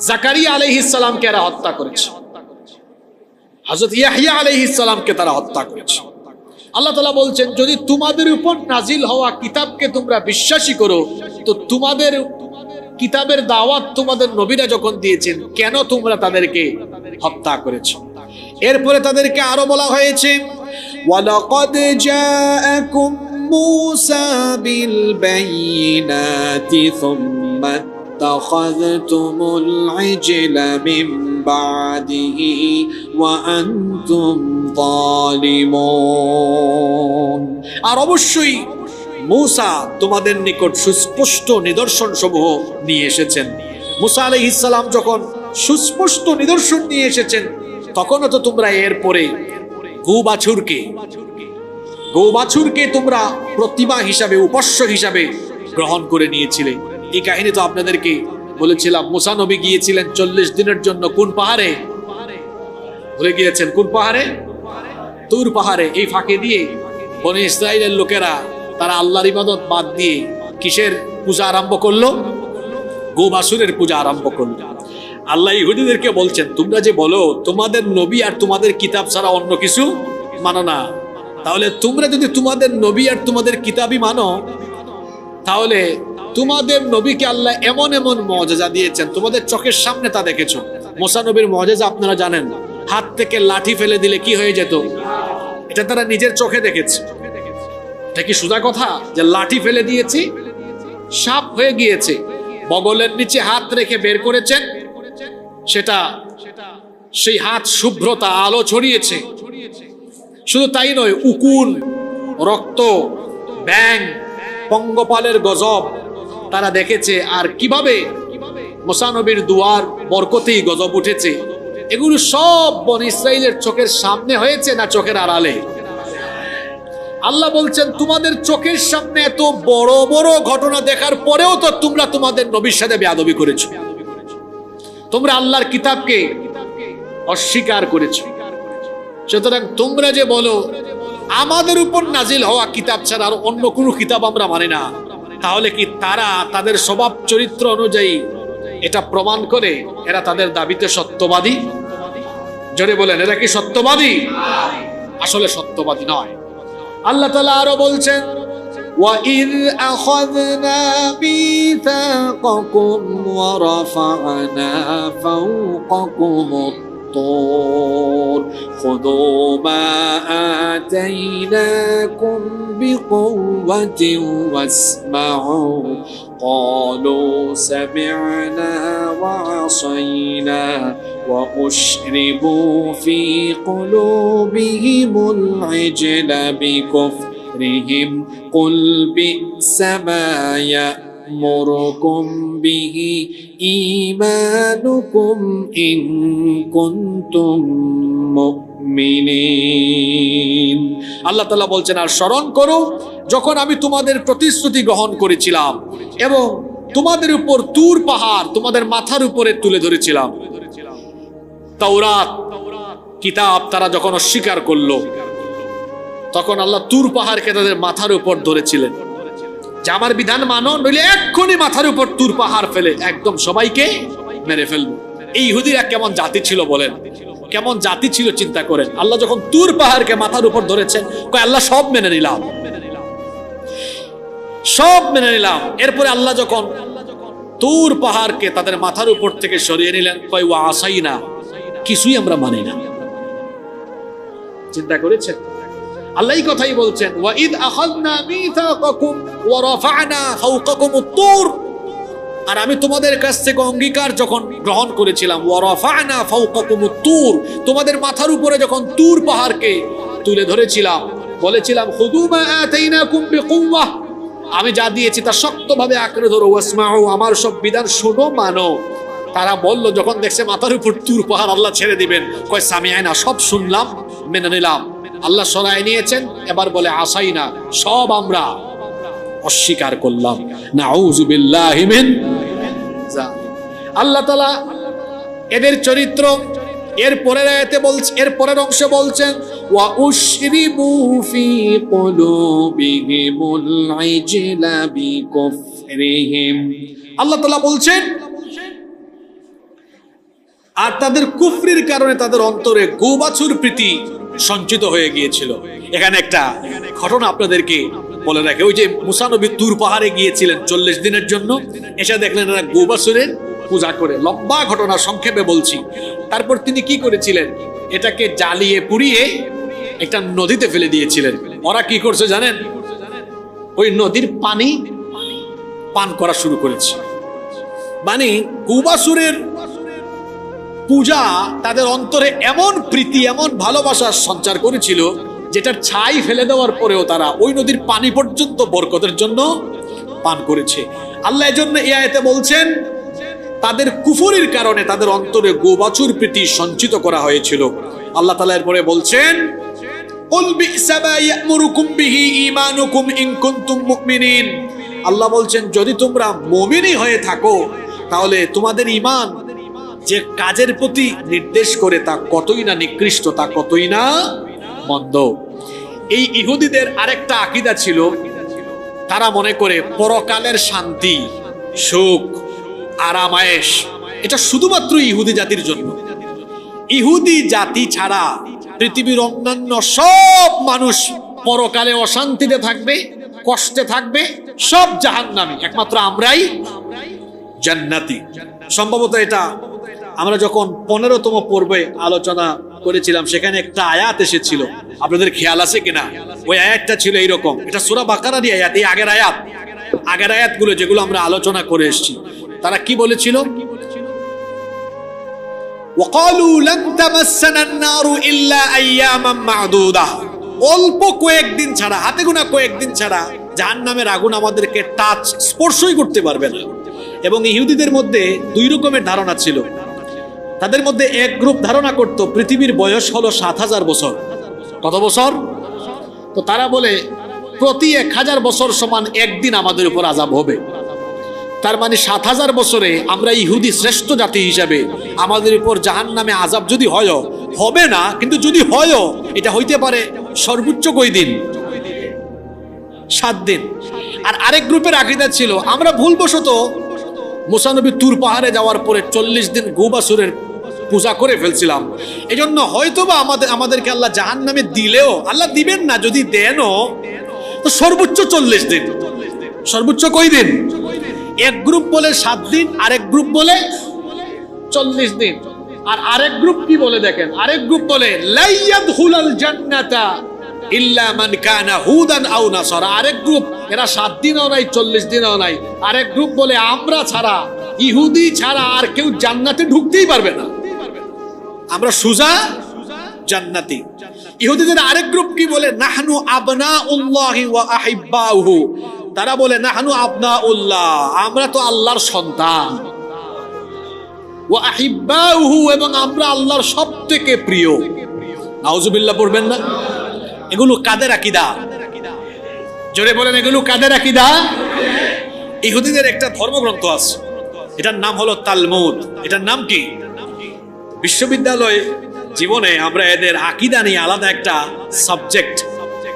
জাকারিয়া আলাইহিস সালামকে এরা হত্যা করেছে, হযরত ইয়াহইয়া আলাইহিস সালামকে তারা হত্যা করেছে। আল্লাহ তাআলা বলছেন যদি তোমাদের উপর নাজিল হওয়া কিতাবকে তোমরা বিশ্বাসী করো তো তোমাদের কিতাবের দাওয়াত তোমাদের নবীরা যখন দিয়েছেন কেন তোমরা তাদেরকে হত্যা করেছো? এরপরে তাদেরকে আরো বলা হয়েছে ওয়ালাকাদ জাআকুম মূসা বিল বাইয়িনাতি সুম্মা ইত্তাখাযতুমুল ইজলা মিন বাদিহি ওয়া আনতুম যালিমুন। আর অবশ্যই মূসা তোমাদের নিকট সুস্পষ্ট নিদর্শন সমূহ নিয়ে এসেছেন। মূসা আলাইহিস সালাম যখন সুস্পষ্ট নিদর্শন নিয়ে এসেছেন তখনও তো তোমরা এরপরে গো বাছুরকে তোমরা প্রতিমা হিসাবে উপাস্য হিসাবে গ্রহণ করে নিয়েছিলে। এই কাহিনী তো আপনাদেরকে বলেছিলাম। মূসা নবী গিয়েছিলেন 40 দিনের জন্য কোন পাহাড়ে? ভুলে গিয়েছেন কোন পাহাড়ে? তুর পাহাড়ে। এই ফাঁকে দিয়ে বনি ইসরাইলের লোকেরা তারা আল্লাহর ইবাদত বাদ দিয়ে কিসের পূজা আরম্ভ করলো? গো বাছুরের পূজা আরম্ভ করলো। আল্লাহ ইহুদিদেরকে বলছেন তোমরা যে বলো তোমাদের নবী আর তোমাদের কিতাব ছাড়া অন্য কিছু মানো না, তাহলে তোমরা যদি তোমাদের নবী আর তোমাদের কিতাবই মানো তাহলে তোমাদের নবীকে আল্লাহ এমন এমন মুআজিজা দিয়েছেন, তোমাদের চোখের সামনে তা দেখেছো। মুসা নবীর মুআজিজা আপনারা জানেন, হাত থেকে লাঠি ফেলে দিলে কি হয়ে যেত, এটা তারা নিজের চোখে দেখেছে। এটা কি সোজা কথা যে লাঠি ফেলে দিয়েছি সাপ হয়ে গিয়েছে? বগলের নিচে হাত রেখে বের করেছেন, সেটা সেই হাত শুভ্রতা আলো ছড়িয়েছে। শুধু তাই নয়, উকুন, রক্ত, ব্যাং, পঙ্গপালের গজব তারা দেখেছে। আর কিভাবে মুসা নবীর দুয়ার বরকতেই গজব উঠেছে, এগুলো সব বনী ইসরাইলের চোখের সামনে হয়েছে না চোখের আড়ালে? আল্লাহ বলছেন তোমাদের চোখের সামনে এত বড় বড় ঘটনা দেখার পরেও তো তোমরা তোমাদের নবীর সাথে বেয়াদবি করেছো, তোমরা আল্লাহর কিতাবকে অস্বীকার করেছো। সুতরাং তোমরা যে বলো আমাদের উপর নাজিল হওয়া কিতাব ছাড়া আর অন্য কোনো কিতাব আমরা মানি না, তাহলে কি তারা তাদের স্বভাব চরিত্র অনুযায়ী এটা প্রমাণ করে এরা তাদের দাবিতে সত্যবাদী? জোরে বলেন, এরা কি সত্যবাদী? আসলে সত্যবাদী নয়। আল্লাহ তাআলা আরো বলছেন, وَإِذْ أَخَذْنَا مِيثَاقَكُمْ وَرَفَعْنَا فَوْقَكُمُ الطُّورَ خُذُوا مَا آتَيْنَاكُمْ بِقُوَّةٍ وَاسْمَعُوا قَالُوا سَمِعْنَا وَعَصَيْنَا وَأُشْرِبُوا فِي قُلُوبِهِمُ الْعِجْلَ بِكُفْرِهِمْ قُلْ بِئْسَ مَا يَأْمُرُكُمْ بِهِ إِيمَانُكُمْ إِن كُنتُم মুমিনিন। আল্লাহ তাআলা বলছেন, আর স্মরণ করো যখন আমি তোমাদের প্রতিশ্রুতি গ্রহণ করেছিলাম এবং তোমাদের উপর তুর পাহাড় তোমাদের মাথার উপরে তুলে ধরেছিলাম। তাওরাত কিতাব তারা যখন অস্বীকার করলো, তখন আল্লাহ তুর পাহাড়কে তাদের মাথার উপর ধরেছিলেন যে আমার বিধান মানো, নইলে এক্ষুনি মাথার উপর তুর পাহাড় ফেলে একদম সবাইকে মেরে ফেলবো। এই ইহুদিরা কেমন জাতি ছিল বলেন, কেমন জাতি ছিল চিন্তা করেন। আল্লাহ যখন তুর পাহাড়কে মাথার উপর ধরেছেন, কয় আল্লাহ সব মেনে নিলাম, সব মেনে নিলাম। এরপরে আল্লাহ যখন তুর পাহাড়কে তাদের মাথার উপর থেকে সরিয়ে নিলেন, কয় ওয়া আসাইনা, কিছুই আমরা মানি না। চিন্তা করেছেন? আল্লাহ এই কথাই বলছেন, ওয়াইদ আখাযনা মিথাকাকুম ওয়া রাফা'না ফাওকাকুমুত তুর, আর আমি তোমাদের কাছ থেকে অঙ্গীকার যখন গ্রহণ করেছিলাম, ওয়া রাফা'না ফাওকাকুমুত তুর, তোমাদের মাথার উপরে যখন তুর পাহাড়কে তুলে ধরেছিলাম, বলেছিলাম খুযু মা আতাইনাকুম বিকুওয়াহ, আমি যা দিয়েছি তা শক্তভাবে আঁকড়ে ধরো, ওয়াসমাউ, আমার সব বিধান শোনো মানো। তারা বলল যখন দেখছে মাথার উপর তুর পাহাড় আল্লাহ ছেড়ে দিবেন, কয় সামিআনা, সব শুনলাম মেনে নিলাম। আল্লাহ সরাই নিয়েছেন, এবার বলে আসাইনা, সব আমরা অস্বীকার করলাম। নাউযু বিল্লাহি মিন যালিক। আল্লাহ তাআলা এদের চরিত্র এর পরের আয়াতে বলছেন, এর পরের অংশে বলছেন, ওয়া উশরিবু ফি কুলুবিহিমুল ইজলা বিকুফরিহিম। আল্লাহ তাআলা বলছেন, আর তাদের কুফরির কারণে তাদের অন্তরে গোবাছুর প্রীতি সঞ্চিত হয়ে গিয়েছিল। এখানে একটা ঘটনা আপনাদেরকে বলে রাখে, ওই যে মুসা নবী তুর পাহাড়ে গিয়েছিলেন 40 দিনের জন্য, এসে দেখলেন এরা গোবাছুরের পূজা করে। লম্বা ঘটনা, সংক্ষেপে বলছি। তারপর তিনি কি করেছিলেন, এটাকে জ্বালিয়ে পুড়িয়ে একটা নদীতে ফেলে দিয়েছিলেন। ওরা কি করছে জানেন? ওই নদীর পানি পান করা শুরু করেছে। মানে গোবাছুরের পূজা তাদের অন্তরে এমন প্রীতি, এমন ভালোবাসার সঞ্চার করেছিল, যেটার ছাই ফেলে দেওয়ার পরেও তারা ওই নদীর পানি পর্যন্ত বরকতের জন্য পান করেছে। আল্লাহ এজন্য এই আয়াতে বলছেন, তাদের কুফরির কারণে তাদের অন্তরে গোবাছুর প্রীতি সঞ্চিত করা হয়েছিল। আল্লাহ তাআলা এরপরে বলছেন, কুল বি'সা মা ইয়া'মুরুকুম বিহি ঈমানুকুম ইন কুনতুম মুমিনিন। আল্লাহ বলছেন, যদি তোমরা মুমিনই হয়ে থাকো, তাহলে তোমাদের ঈমান যে কাজের প্রতি নির্দেশ করে তা কতই না নিকৃষ্ট, তা কতই না মন্দ। এই ইহুদিদের আরেকটা আকীদা ছিল, তারা মনে করে পরকালের শান্তি, সুখ, আরামায়েশ এটা শুধুমাত্র ইহুদি জাতির জন্য। ইহুদি জাতি ছাড়া পৃথিবীর অন্যান্য সব মানুষ পরকালে অশান্তিতে থাকবে, কষ্টে থাকবে সব জাহান্নামী, একমাত্র আমরাই জান্নাতি। সম্ভবত এটা আমরা যখন 15তম পর্বে আলোচনা করেছিলাম সেখানে একটা আয়াত এসেছিল, আপনাদের খেয়াল আছে কিনা? ওই আয়াতটা ছিল এইরকম, এটা সূরা বাকারারই আয়াত। এই আগের আয়াতগুলো যেগুলো আমরা আলোচনা করে এসেছি, তারা কি বলেছিল? وقالوا لن تمسنا النار الا اياما معدوده, অল্প কয়েকদিন ছাড়া, হাতে গোনা কয়েকদিন ছাড়া জাহান্নামের আগুন আমাদেরকে স্পর্শই করতে পারবে না। এবং ইহুদিদের মধ্যে দুই রকমের ধারণা ছিল। তাদের মধ্যে এক গ্রুপ ধারণা করত পৃথিবীর বয়স হলো 7000 বছর। কত বছর? তো তারা বলে প্রতি 1000 বছর সমান একদিন আমাদের উপর আযাব হবে। তার মানে 7000 বছরে আমরা ইহুদি শ্রেষ্ঠ জাতি হিসাবে আমাদের উপর জাহান্নামে আযাব যদি হয়, হবে না, কিন্তু যদি হয় এটা হইতে পারে সর্বোচ্চ কয় দিন? 7 দিন। আর আরেক গ্রুপের আকীদা ছিল আমরা ভুলবশত মুসা নবী তুর পাহাড়ে যাওয়ার পরে 40 দিন গোবাসুরের পূজা করে ফেলছিলাম, এজন্য হয়তোবা আমাদেরকে আল্লাহ জাহান্নামে দিলেও, আল্লাহ দিবেন না, যদি দেনও তো সর্বোচ্চ 40 দিন। সর্বোচ্চ কয় দিন? এক গ্রুপ বলে 7 দিন, আরেক গ্রুপ বলে 40 দিন। আর আরেক গ্রুপ কি বলে দেখেন, আরেক গ্রুপ বলে লা ইয়াদখুলাল জান্নাতা ইল্লা মান কানা হুদান আও নাসারা। আরেক গ্রুপ, এরা 7 দিনও নাই 40 দিনও নাই, আরেক গ্রুপ বলে আমরা ছাড়া, ইহুদি ছাড়া আর কেউ জান্নাতে ঢুকতেই পারবে না, আমরা সুজা জান্নাতি। ইহুদিদের আরেক গ্রুপ কি বলে, নাহনু আবনাউল্লাহি ওয়া আহিব্বাউহু, তারা বলে নাহনু আবনাউল্লাহ, আমরা তো আল্লাহর সন্তান, ওয়া আহিব্বাউহু, এবং আমরা আল্লাহর সবথেকে প্রিয়। নাউজুবিল্লাহ পড়বেন না? এগুলো কাদের আকীদা? জোরে বলেন, এগুলো কাদের আকীদা? ইহুদিদের একটা ধর্মগ্রন্থ আছে, এটার নাম হলো তালমুদ। এটার নাম কি? বিশ্ববিদ্যালয় জীবনে আমরা এদের আকীদা নিয়ে আলাদা একটা সাবজেক্ট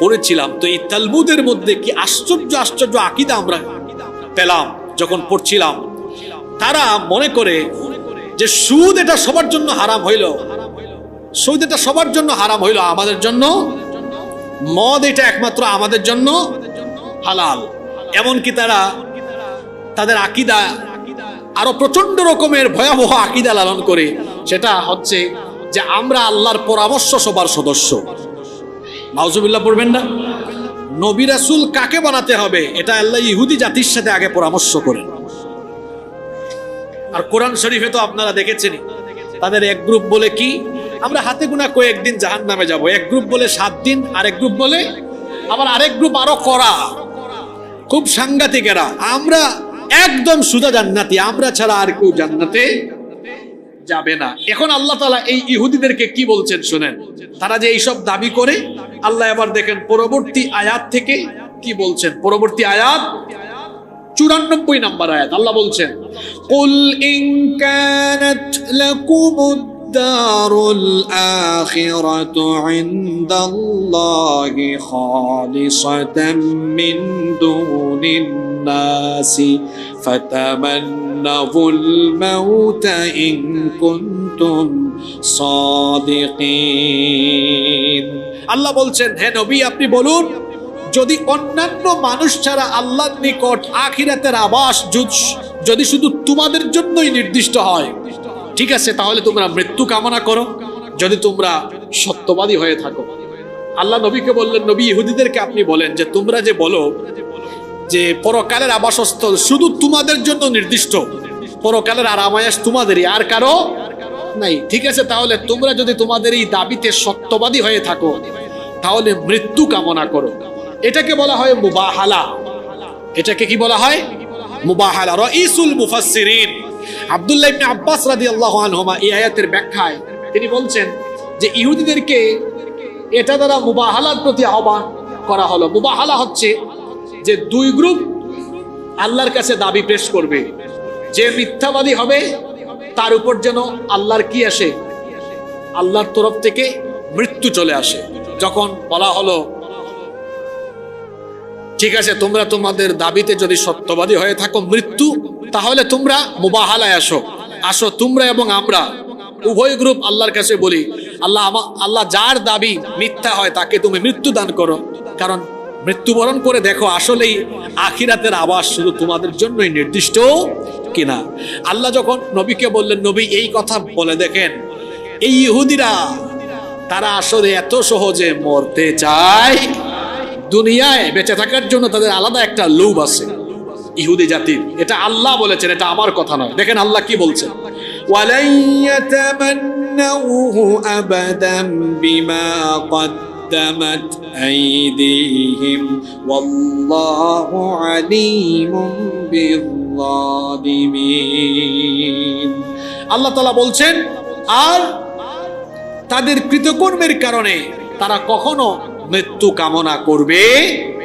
পড়েছিলাম। তো এই তালমুদের মধ্যে কি আশ্চর্য আশ্চর্য আকীদা আমরা পেলাম যখন পড়ছিলাম। তারা মনে করে যে সুদ এটা সবার জন্য হারাম হইল, সুদ এটা সবার জন্য হারাম হইল, আমাদের জন্য মদ এটা একমাত্র আমাদের জন্য হালাল। এমনকি তারা তাদের আকীদা আরো প্রচন্ড রকমের ভয়াবহ আকীদা লালন করে, সেটা হচ্ছে যে আমরা আল্লাহর পরামর্শ সবার সদস্য। নাউজুবিল্লাহ পড়বেন না? নবী রাসূল কাকে বানাতে হবে এটা আল্লাহ ইহুদি জাতির সাথে আগে পরামর্শ করেন। আর কোরআন শরীফে তো আপনারা দেখেছেনই, তাদের এক গ্রুপ বলে কি আমরা হাতে গোনা কয়েকদিন জাহান্নামে যাব, এক গ্রুপ বলে 7 দিন, আরেক গ্রুপ বলে, আবার আরেক গ্রুপ আরো কড়া, খুব সাংঘাতিক এরা, আমরা একদম সুজা জান্নাতি, আমরা ছাড়া আর কেউ জান্নাতে যাবে না। এখন আল্লাহ তাআলা এই ইহুদিদেরকে কি বলছেন শুনেন, তারা যে এইসব দাবি করে, আল্লাহ এবার দেখেন পরবর্তী আয়াত থেকে কি বলছেন। পরবর্তী আয়াত 94 নম্বর আয়াত, আল্লাহ বলছেন কুল ইন কানাত লাকুমুদ দারুল আখিরাতু ইনদাল্লাহি খালিসাতাম মিন দুনিন নাসি ফাতামান্নাউল মাউতা ইন কুনতুম সাদিকিন। আল্লাহ বলছেন, হে নবী আপনি বলুন, যদি অন্যান্য মানুষ ছাড়া আল্লাহর নিকট আখিরাতের আবাস যদি শুধু তোমাদের জন্যই নির্দিষ্ট হয়, ঠিক আছে, তাহলে তোমরা মৃত্যু কামনা করো যদি তোমরা সত্যবাদী হয়ে থাকো। আল্লাহ নবীকে বললেন, নবী ইহুদিদেরকে আপনি বলেন যে তোমরা যে বলো যে পরকালের আবাসস্থল শুধু তোমাদের জন্য নির্দিষ্ট, পরকালের আরামায়াস তোমাদেরই, আর কারো নাই, ঠিক আছে, তাহলে তোমরা যদি তোমাদের এই দাবিতে সত্যবাদী হয়ে থাকো তাহলে মৃত্যু কামনা করো। এটাকে বলা হয় মুবাহালা। এটাকে কি বলা হয়? মুবাহালা। রাইসুল মুফাসসিরিন আব্দুল্লাহ ইবনে আব্বাস রাদিয়াল্লাহু আনহুমা এই আয়াতের ব্যাখ্যায় তিনি বলছেন যে ইহুদিদেরকে এটা দ্বারা মুবাহালার প্রতি আহ্বান করা হলো। মুবাহালা হচ্ছে যে দুই গ্রুপ আল্লাহর কাছে দাবি পেশ করবে, যে মিথ্যাবাদী হবে তার উপর যেন আল্লাহর কি আসে, আল্লাহর তরফ থেকে মৃত্যু চলে আসে। যখন বলা হলো ঠিক আছে তোমরা তোমাদের দাবিতে যদি সত্যবাদী হয়ে থাকো মৃত্যু, তাহলে তোমরা মুবাহালায় আসো তোমরা এবং আমরা উভয় গ্রুপ আল্লাহর কাছে বলি, আল্লাহ যার দাবি মিথ্যা হয় তাকে তুমি মৃত্যু দান করো, কারণ মৃত্যুবরণ করে দেখো আসলেই আখিরাতের আবাস শুধু তোমাদের জন্যই নির্দিষ্ট কিনা। আল্লাহ যখন নবীকে বললেন, নবী এই কথা বলে দেখেন, এই ইহুদিরা তারা আসলে এত সহজে মরতে চায়, দুনিয়ায় বেঁচে থাকার জন্য তাদের আলাদা একটা লোভ আছে ইহুদি জাতির। এটা আল্লাহ বলেছেন, এটা আমার কথা নয়। দেখেন আল্লাহ কি বলছেন, ওয়ালাই ইয়াতামান্নাউহু আবাদান বিমা قدمت أيديهم والله عليم بالظالمين। আল্লাহ তাআলা বলছেন, আর তাদের কৃতকর্মের কারণে তারা কখনো মৃত্যু কামনা করবে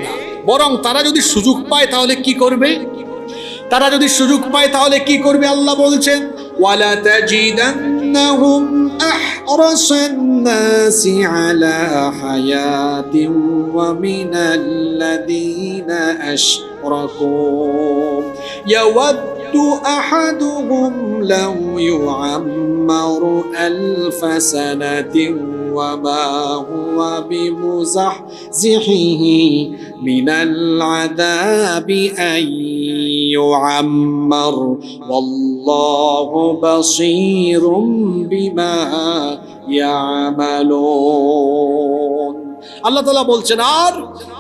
না, বরং তারা যদি সুযোগ পায় তাহলে কি করবে? তারা যদি সুযোগ পায় তাহলে কি করবে? আল্লাহ বলছেন, ওয়ালা তাজিদান্নাহুম আহরাসান নাসি আলা হায়াতিন ওয়া মিনাল্লাযীনা আশরাকু ইয়াওয়াদ্দু আহাদুহুম লাউ ইউআম্মারু আলফা সানাতিন ওয়া মা হুয়া বিমুযাহজিহি মিনাল আযাবি আন يعمر والله بصير بما يعملون। আল্লাহ তাআলা বলছেন, আর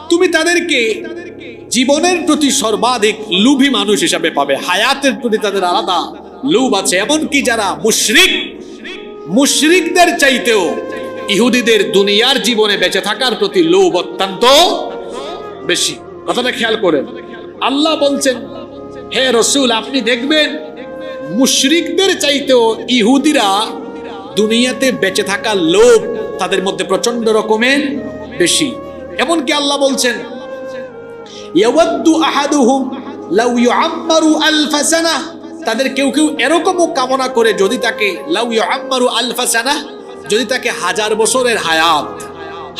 তুমি তাদেরকে জীবনের প্রতি সর্বাধিক লোভী মানুষ হিসাবে পাবে, হায়াতের প্রতি তাদের আলাদা লোভ আছে। এমনকি যারা মুশরিকদের চাইতেও ইহুদিদের দুনিয়ার জীবনে বেঁচে থাকার প্রতি লোভ অত্যন্ত বেশি। কথাটা খেয়াল করেন, আল্লাহ বলছেন, হে রাসূল আপনি দেখবেন মুশরিকদের চাইতেও ইহুদিরা দুনিয়াতে বেঁচে থাকার লোভ তাদের মধ্যে প্রচন্ড রকমের বেশি। এমনকি আল্লাহ বলছেন, ইয়াওয়াদ্দু আহাদুহুম লাউ ইউআম্মারু আলফা সানাহ, তাদের কেউ কেউ এরকমও কামনা করে যদি তাকে লাউ ইউআম্মারু আলফা সানাহ, যদি তাকে 1000 বছরের হায়াত,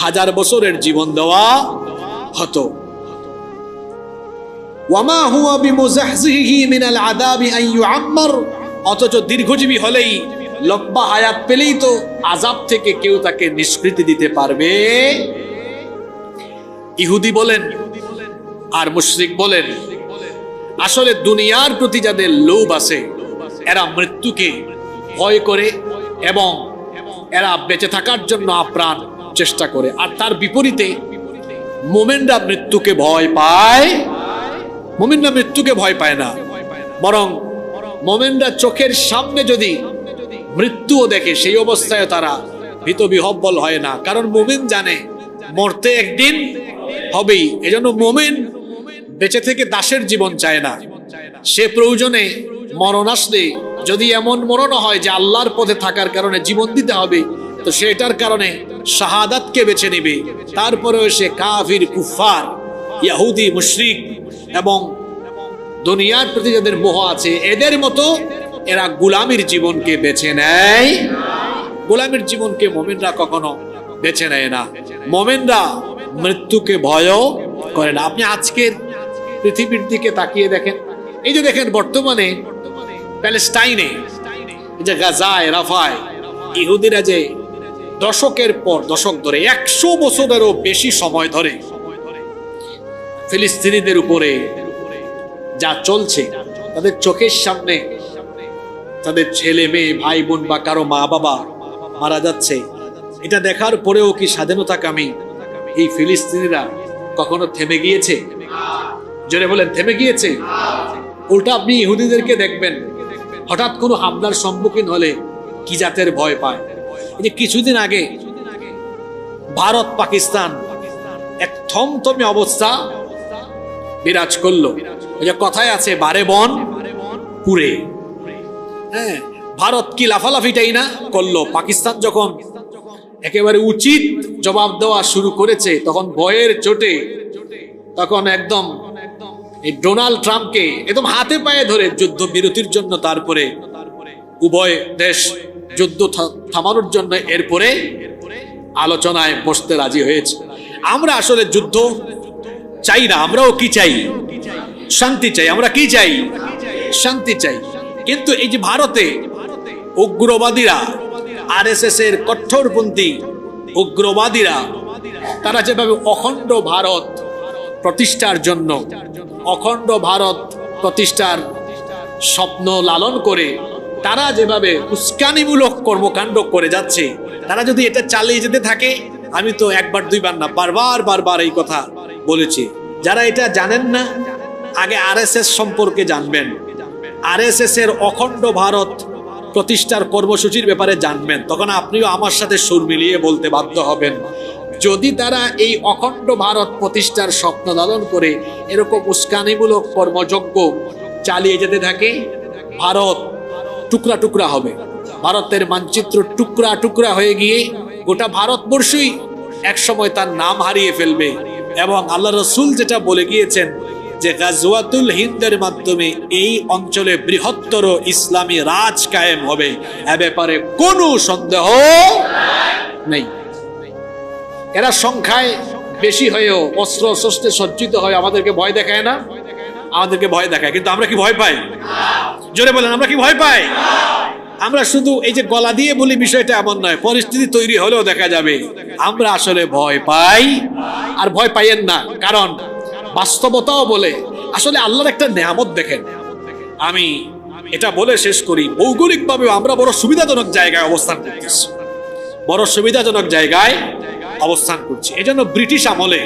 1000 বছরের জীবন দেওয়া হতো। ওয়ামা হুয়া বিমুযাহজিহি মিনাল আযাবি আন ইউআম্মার, অথচ দীর্ঘজীবী হলেই, লম্বা হায়াত পেলেই তো আযাব থেকে কেউ তাকে নিষ্কৃতি দিতে পারবে। ইহুদি বলেন আর মুশরিক বলেন, আসলে দুনিয়ার প্রতি যাদের লোভ আছে এরা মৃত্যুকে ভয় করে এবং এরা বেঁচে থাকার জন্য আপ্রাণ চেষ্টা করে। আর তার বিপরীতে মুমিনরা মৃত্যুকে ভয় পায়, মুমিনরা মৃত্যুকে ভয় পায় না, বরং মুমিনরা চোখের সামনে যদি মৃত্যুও দেখে সেই অবস্থায় তারা ভীত বিহব্বল হয় না, কারণ মুমিন জানে মরতে একদিন হবেই। এজন্য মুমিন বেঁচে থেকে দাসের জীবন চায় না, সে প্রয়োজনে মরণ আসলে যদি এমন মরণ হয় যে আল্লাহর পথে থাকার কারণে জীবন দিতে হবে, তো সেটার কারণে শাহাদাতকে বেছে নেবে। তারপরেও সে কাফির, কুফার, ইহুদি, মুশরিক এবং দুনিয়ার প্রতি যাদের মোহ আছে এদের মতো এরা গোলামীর জীবনকে বেছে নেয়। গোলামীর জীবনকে মুমিনরা কখনো বেছে নেয় না, মুমিনরা মৃত্যুকে ভয়ও করে না। আপনি আজকের পৃথিবীর দিকে তাকিয়ে দেখেন, এই যে দেখেন বর্তমানে প্যালেস্টাইনে, এই যে গাজায়, রাফায় ইহুদিরা যে দশকের পর দশক ধরে 100 বছরেরও বেশি সময় ধরে ফিলিস্তিনিদের উপরে যা চলছে, তাদের চোখের সামনে তাদের ছেলে মেয়ে, ভাই বোন বা কারো মা বাবা মারা যাচ্ছে, এটা দেখার পরেও কি স্বাধীনতাকামী এই ফিলিস্তিনিরা কখনো থেমে গিয়েছে? জোরে বলেন, থেমে গিয়েছে? উল্টা আপনি ইহুদিদেরকে দেখবেন হঠাৎ কোনো হামলার সম্মুখীন হলে কি জাতের ভয় পায়। এই যে কিছুদিন আগে ভারত পাকিস্তান এক থমথমে অবস্থা বিরাজ করলো। এই যে কথায় আছে, বারে বন পুড়ে। হ্যাঁ, ভারত কি লাফালাফিটাই না করলো। পাকিস্তান যখন একেবারে উচিত জবাব দেওয়া শুরু করেছে, তখন ভয়ের চোটে তখন একদম এই ডোনাল্ড ট্রাম্পকে একদম হাতে পায়ে ধরে যুদ্ধ বিরতির জন্য, তারপরে উভয় দেশ যুদ্ধ থামানোর জন্য এরপরে আলোচনায় বসতে রাজি হয়েছে। আমরা আসলে যুদ্ধ চাই না, আমরাও কি চাই? শান্তি চাই। আমরা কি চাই? শান্তি চাই। কিন্তু এই যে ভারতে উগ্রবাদীরা, আরএসএস এর কঠোরপন্থী উগ্রবাদীরা, তারা যেভাবে অখণ্ড ভারত প্রতিষ্ঠার জন্য, অখণ্ড ভারত প্রতিষ্ঠার স্বপ্ন লালন করে তারা যেভাবে উস্কানিমূলক কর্মকাণ্ড করে যাচ্ছে, তারা যদি এটা চালিয়ে যেতে থাকে, আমি তো একবার দুইবার না বারবার এই কথা বলেছি, যারা এটা জানেন না আগে আরএসএস সম্পর্কে জানবেন, আরএসএস এর অখণ্ড ভারত প্রতিষ্ঠার কর্মসূচির ব্যাপারে জানবেন, তখন আপনিও আমার সাথে সুর মিলিয়ে বলতে বাধ্য হবেন, যদি তারা এই অখণ্ড ভারত প্রতিষ্ঠার স্বপ্ন লালন করে এরকম উস্কানিমূলক কর্মযজ্ঞ চালিয়ে যেতে থাকে, ভারত টুকরা টুকরা হবে, ভারতের মানচিত্র টুকরা টুকরা হয়ে গিয়ে গোটা ভারতবর্ষই একসময় তার নাম হারিয়ে ফেলবে। এবং আল্লাহ রসুল যেটা বলে গিয়েছেন যে গাজওয়াতুল হিন্দের মাধ্যমে এই অঞ্চলে বৃহত্তর ইসলামী রাজ কায়েম হবে, এ ব্যাপারে কোনো সন্দেহ নেই। এরা সংখ্যায় বেশি হয়েও অস্ত্র শস্ত্রে সজ্জিত হয়ে আমাদেরকে ভয় দেখায় না, আমাদেরকে ভয় দেখায়, কিন্তু আমরা কি ভয় পাই? জোরে বলেন, আমরা কি ভয় পাই? আমরা শুধু এই যে গলা দিয়ে বলি বিষয়টা এমন নয়, পরিস্থিতি তৈরি হলেও দেখা যাবে আমরা আসলে ভয় পাই। আর ভয় পাইয়েন না, কারণ বাস্তবতাও বলে আসলে আল্লাহর একটা নেয়ামত দেখেন। আমি এটা বলে শেষ করি, ভৌগোলিকভাবে আমরা বড় সুবিধাজনক জায়গায় অবস্থান করতেছি, বড় সুবিধাজনক জায়গায় অবস্থান করছি। এই জন্য ব্রিটিশ আমলে